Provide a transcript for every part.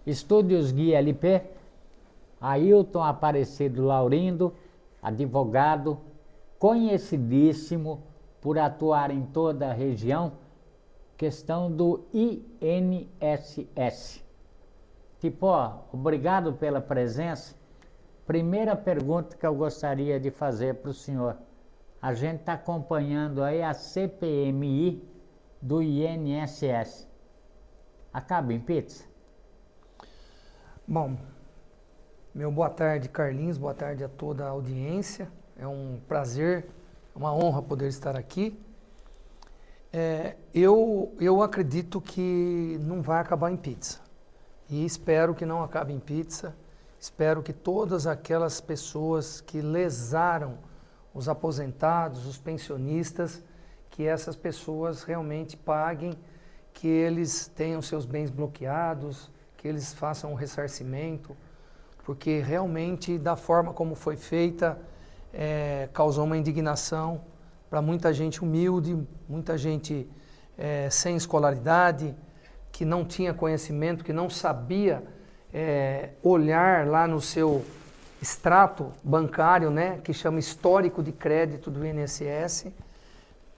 Estúdios Guia LP, Ailton Aparecido Laurindo, advogado, conhecidíssimo por atuar em toda a região, questão do INSS. Tipó, obrigado pela presença. Primeira pergunta que eu gostaria de fazer para o senhor. A gente está acompanhando aí a CPMI do INSS. Acaba em pizza? Bom, meu boa tarde, Carlinhos, boa tarde a toda a audiência. É um prazer, uma honra poder estar aqui. Eu acredito que não vai acabar em pizza. E espero que não acabe em pizza. Espero que todas aquelas pessoas que lesaram os aposentados, os pensionistas, que essas pessoas realmente paguem, que eles tenham seus bens bloqueados, que eles façam um ressarcimento, porque realmente, da forma como foi feita, causou uma indignação para muita gente humilde, muita gente sem escolaridade, que não tinha conhecimento, que não sabia olhar lá no seu extrato bancário, né, que chama histórico de crédito do INSS,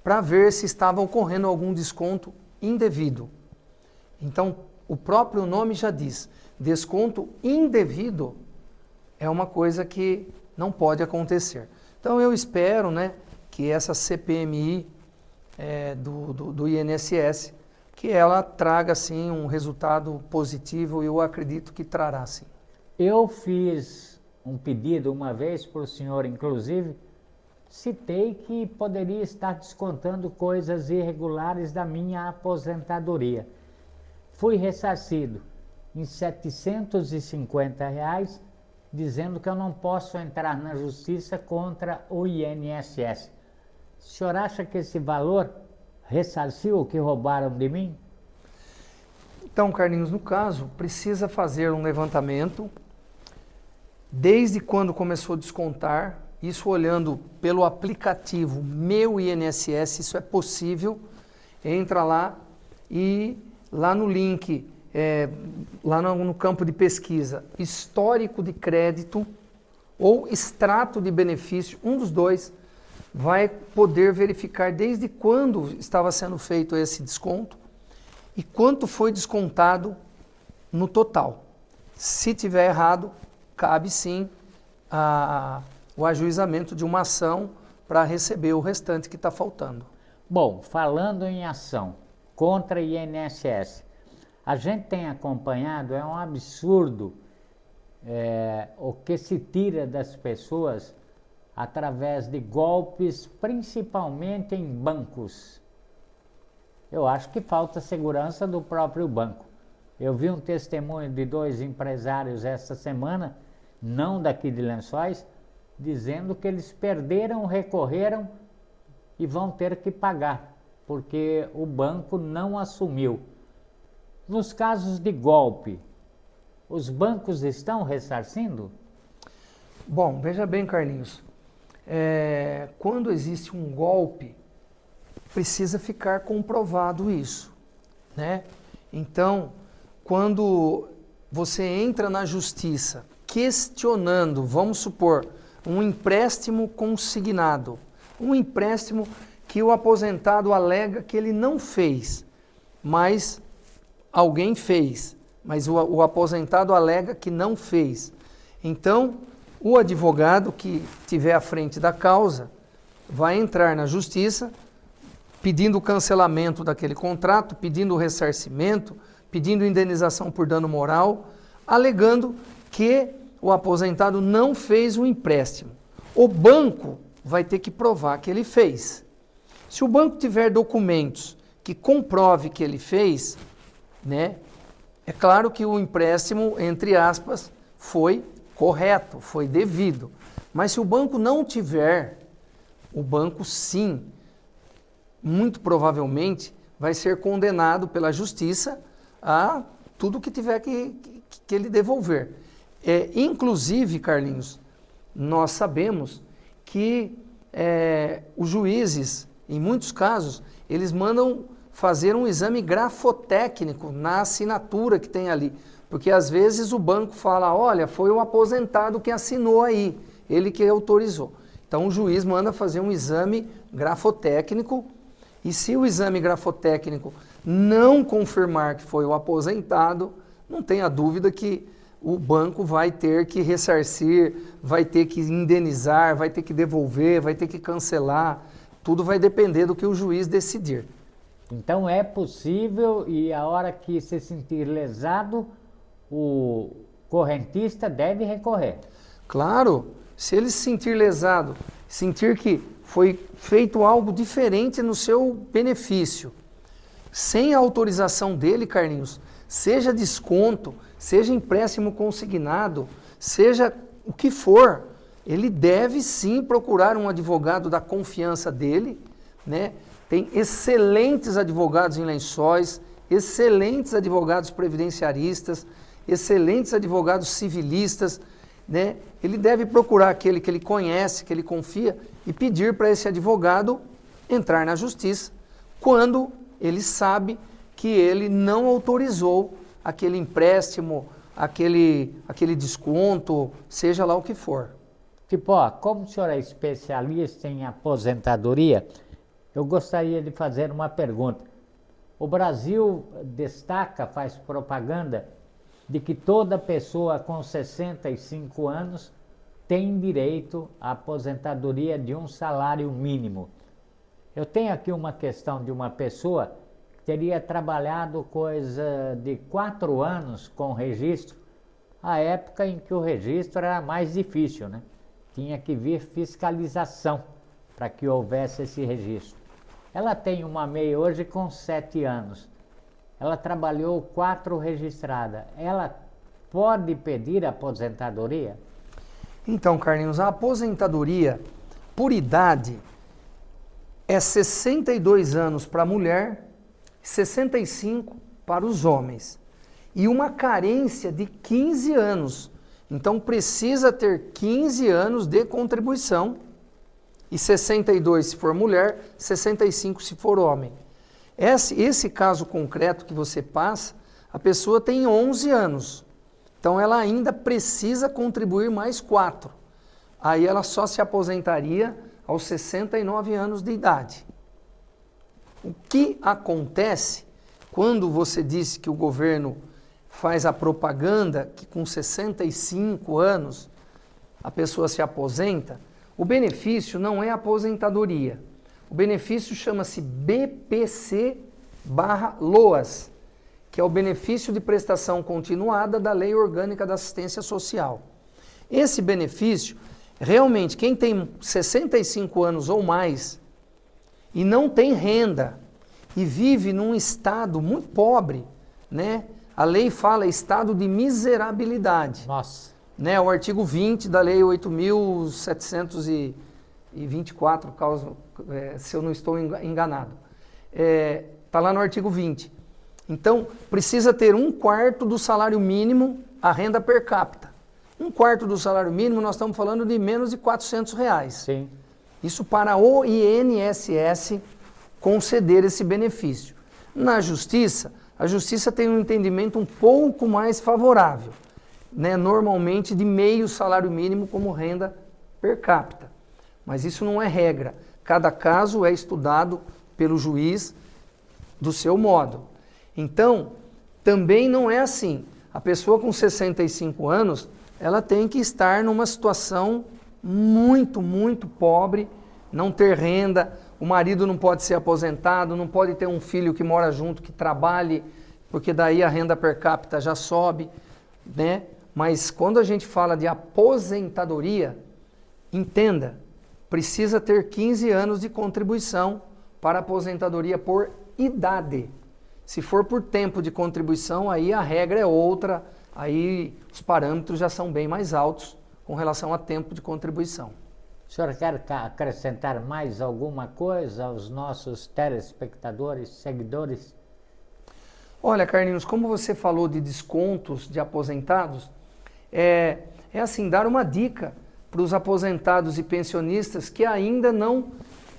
para ver se estava ocorrendo algum desconto indevido. Então, o próprio nome já diz, desconto indevido é uma coisa que não pode acontecer. Então, eu espero, né, que essa CPMI do INSS, que ela traga, sim, um resultado positivo, e eu acredito que trará, sim. Eu fiz um pedido uma vez para o senhor, inclusive, citei que poderia estar descontando coisas irregulares da minha aposentadoria. Fui ressarcido em R$ 750, dizendo que eu não posso entrar na justiça contra o INSS. O senhor acha que esse valor ressarciu o que roubaram de mim? Então, Carlinhos, no caso, precisa fazer um levantamento, desde quando começou a descontar, isso olhando pelo aplicativo Meu INSS, isso é possível, entra lá e lá no link, lá no campo de pesquisa, histórico de crédito ou extrato de benefício, um dos dois, vai poder verificar desde quando estava sendo feito esse desconto e quanto foi descontado no total. Se tiver errado, cabe sim o ajuizamento de uma ação para receber o restante que está faltando. Bom, falando em ação contra o INSS, a gente tem acompanhado, é um absurdo o que se tira das pessoas através de golpes, principalmente em bancos. Eu acho que falta segurança do próprio banco. Eu vi um testemunho de 2 empresários esta semana, não daqui de Lençóis, dizendo que eles perderam, recorreram e vão ter que pagar, porque o banco não assumiu. Nos casos de golpe, os bancos estão ressarcindo? Bom, veja bem, Carlinhos, quando existe um golpe, precisa ficar comprovado isso, né? Então, quando você entra na justiça questionando, vamos supor, um empréstimo consignado, um empréstimo que o aposentado alega que ele não fez, mas alguém fez, mas o aposentado alega que não fez. Então, o advogado que estiver à frente da causa vai entrar na justiça pedindo o cancelamento daquele contrato, pedindo o ressarcimento, pedindo indenização por dano moral, alegando que o aposentado não fez o empréstimo. O banco vai ter que provar que ele fez. Se o banco tiver documentos que comprove que ele fez, né, é claro que o empréstimo, entre aspas, foi correto, foi devido. Mas se o banco não tiver, o banco sim, muito provavelmente, vai ser condenado pela justiça a tudo que tiver que ele devolver. Inclusive, Carlinhos, nós sabemos que os juízes, em muitos casos, eles mandam fazer um exame grafotécnico na assinatura que tem ali. Porque às vezes o banco fala, olha, foi o aposentado que assinou aí, ele que autorizou. Então o juiz manda fazer um exame grafotécnico e se o exame grafotécnico não confirmar que foi o aposentado, não tenha dúvida que o banco vai ter que ressarcir, vai ter que indenizar, vai ter que devolver, vai ter que cancelar. Tudo vai depender do que o juiz decidir. Então é possível e a hora que se sentir lesado, o correntista deve recorrer. Claro, se ele se sentir lesado, sentir que foi feito algo diferente no seu benefício, sem a autorização dele, Carlinhos, seja desconto, seja empréstimo consignado, seja o que for, ele deve sim procurar um advogado da confiança dele, né? Tem excelentes advogados em Lençóis, excelentes advogados previdenciaristas, excelentes advogados civilistas, né? Ele deve procurar aquele que ele conhece, que ele confia e pedir para esse advogado entrar na justiça quando ele sabe que ele não autorizou aquele empréstimo, aquele desconto, seja lá o que for. Tipo, como o senhor é especialista em aposentadoria, eu gostaria de fazer uma pergunta. O Brasil destaca, faz propaganda, de que toda pessoa com 65 anos tem direito à aposentadoria de um salário mínimo. Eu tenho aqui uma questão de uma pessoa que teria trabalhado coisa de 4 anos com registro, a época em que o registro era mais difícil, né? Tinha que vir fiscalização para que houvesse esse registro. Ela tem uma MEI hoje com 7 anos. Ela trabalhou 4 registrada. Ela pode pedir aposentadoria? Então, Carlinhos, a aposentadoria por idade é 62 anos para a mulher, 65 para os homens. E uma carência de 15 anos. Então precisa ter 15 anos de contribuição. E 62 se for mulher, 65 se for homem. Esse caso concreto que você passa, a pessoa tem 11 anos. Então ela ainda precisa contribuir mais 4. Aí ela só se aposentaria aos 69 anos de idade. O que acontece quando você disse que o governo faz a propaganda que com 65 anos a pessoa se aposenta? O benefício não é aposentadoria. O benefício chama-se BPC/LOAS, que é o benefício de prestação continuada da Lei Orgânica da Assistência Social. Esse benefício, realmente, quem tem 65 anos ou mais e não tem renda e vive num estado muito pobre, né? A lei fala estado de miserabilidade. Nossa. Né? O artigo 20 da Lei 8.724, se eu não estou enganado. Está lá no artigo 20. Então, precisa ter 1/4 do salário mínimo a renda per capita. 1/4 do salário mínimo, nós estamos falando de menos de R$400. Sim. Isso para o INSS conceder esse benefício. Na Justiça, a Justiça tem um entendimento um pouco mais favorável, né? Normalmente de meio salário mínimo como renda per capita. Mas isso não é regra. Cada caso é estudado pelo juiz do seu modo. Então, também não é assim. A pessoa com 65 anos, ela tem que estar numa situação muito, muito pobre, não ter renda, o marido não pode ser aposentado, não pode ter um filho que mora junto, que trabalhe, porque daí a renda per capita já sobe, né? Mas quando a gente fala de aposentadoria, entenda, precisa ter 15 anos de contribuição para aposentadoria por idade. Se for por tempo de contribuição, aí a regra é outra, aí os parâmetros já são bem mais altos com relação a tempo de contribuição. O senhor quer acrescentar mais alguma coisa aos nossos telespectadores, seguidores? Olha, Carlinhos, como você falou de descontos de aposentados, é assim, dar uma dica para os aposentados e pensionistas que ainda não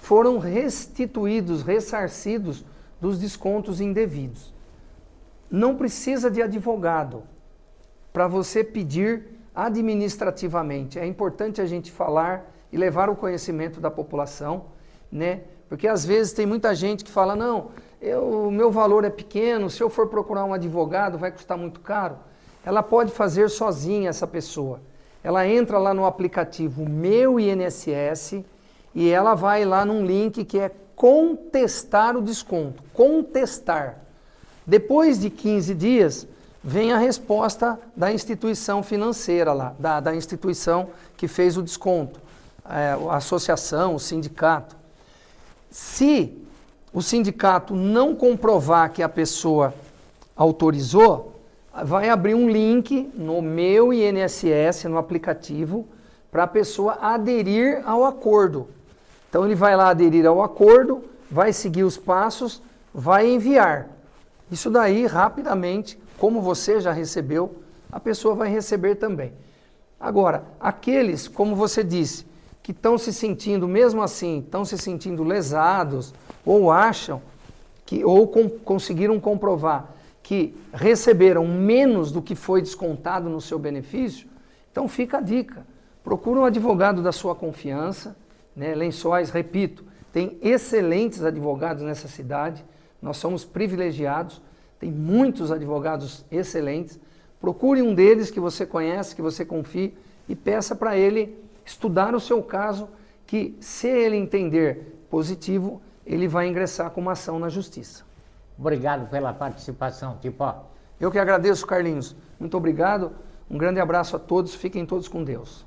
foram restituídos, ressarcidos dos descontos indevidos. Não precisa de advogado para você pedir administrativamente. É importante a gente falar e levar o conhecimento da população, né? Porque às vezes tem muita gente que fala, não, o meu valor é pequeno, se eu for procurar um advogado vai custar muito caro. Ela pode fazer sozinha essa pessoa. Ela entra lá no aplicativo Meu INSS e ela vai lá num link que é contestar o desconto. Contestar. Depois de 15 dias, vem a resposta da instituição financeira lá, da instituição que fez o desconto, a associação, o sindicato. Se o sindicato não comprovar que a pessoa autorizou, vai abrir um link no Meu INSS, no aplicativo, para a pessoa aderir ao acordo. Então ele vai lá aderir ao acordo, vai seguir os passos, vai enviar. Isso daí, rapidamente, como você já recebeu, a pessoa vai receber também. Agora, aqueles, como você disse, que estão se sentindo, mesmo assim, estão se sentindo lesados, ou acham, conseguiram comprovar que receberam menos do que foi descontado no seu benefício, então fica a dica. Procura um advogado da sua confiança, né? Lençóis, repito, tem excelentes advogados nessa cidade, nós somos privilegiados, tem muitos advogados excelentes. Procure um deles que você conhece, que você confie e peça para ele estudar o seu caso, que se ele entender positivo, ele vai ingressar com uma ação na justiça. Obrigado pela participação, Tipó. Eu que agradeço, Carlinhos. Muito obrigado. Um grande abraço a todos. Fiquem todos com Deus.